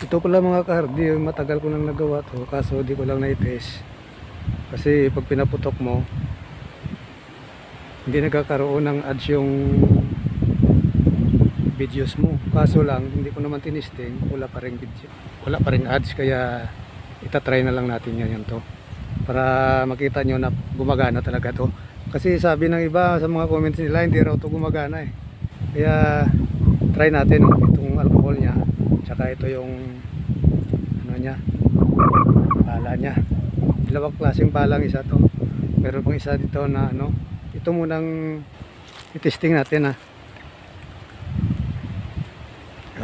Ito pala mga ka-hardy, matagal ko nang nagawa to kaso di ko lang na-test. Kasi pag pinaputok mo, hindi nagkakaroon ng ads yung videos mo. Kaso lang, hindi ko naman tinisting, wala pa ring video. Wala pa ring ads, kaya itatry na lang natin ngayon to. Para makita nyo na gumagana talaga to. Kasi sabi ng iba sa mga comments nila, hindi raw to gumagana eh. Kaya try natin itong alcohol nya. Tsaka ito yung ano nya, pala nya. Dalawang klaseng palang isa to. Meron pang isa dito na ano. Ito munang i-testing natin ha.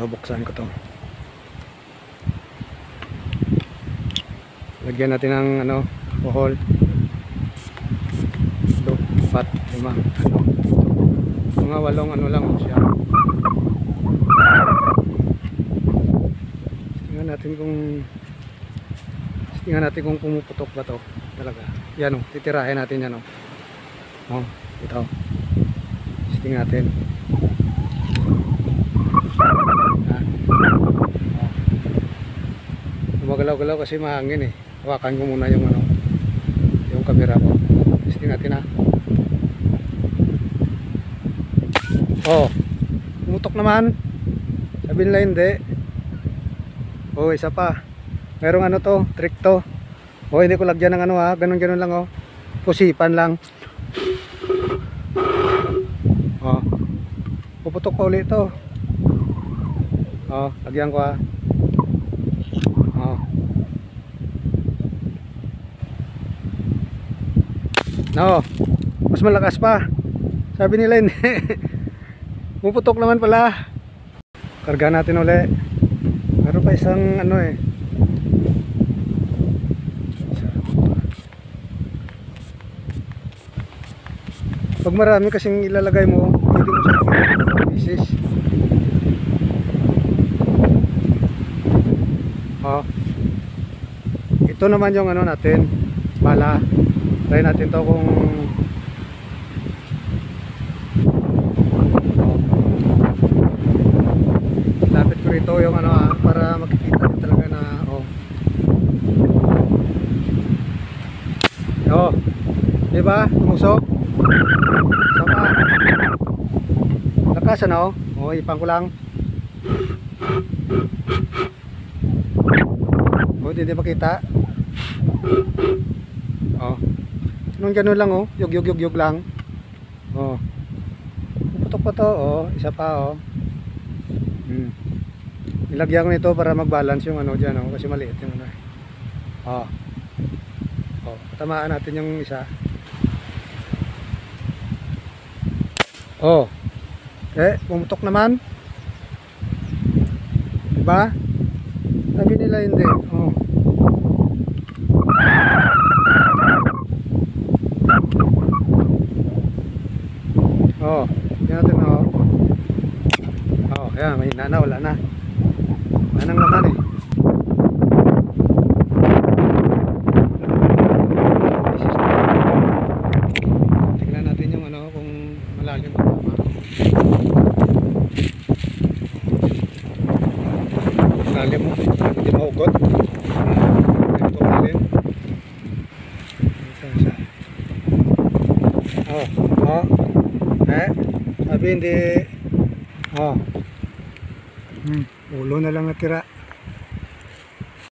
Buksan ko to. Lagyan natin ng ano, alcohol. 4, 5, ano. Mga 8 ano lang siya. Tingnan natin kung pumuputok ba to talaga. Yan oh, titirahin natin yan oh. Oh, ito. Tingnan natin. Gumagalaw-galaw kasi mahangin eh. Hawakan ko muna yung ano, yung camera ko. Tingnan natin ha. Oh, pumutok naman. Sabi nila hindi. Oh, isa pa. Merong ano to, trick to. Oh, hindi ko lagyan ng ano ha, ganun-ganun lang oh. Pusipan lang. Oh. Puputok pa ulit to. Oh, lagyan ko ha. Oh. No. Mas malakas pa. Sabi nila hindi. Puputok naman pala. Karga natin ulit. Meron pa isang ano eh. Pag marami kasing ilalagay mo, pwede mo siya pieces. Oh. Ito naman yung ano natin, bala. Try natin to kung lapit ko rito yung ano ha, para makikita nyo talaga na oh. Oh. Diba? Tumusok. Sama. Lakas ano? Oh, ipang ko lang. Oh, hindi makita. Oh. Nung ganun lang oh, yug lang. Oh. Puputok pa to, oh, isa pa oh. Ilagyan ko nito para mag-balance yung ano diyan oh, kasi maliit yung ano. Oh. Oh, tamaan natin yung isa. Oh. Pumutok naman. Diba? Sabi nila hindi. Oh. Oh, tingnan natin oh. Oh, ayan, may hina na, wala na. Wala nang laman eh. Tingnan natin yung ano, kung malalim pa tama. Malalim mo, hindi maugot. Ito malalim. Oh, oh. Sabi hindi. Oh. Ulo na lang natira.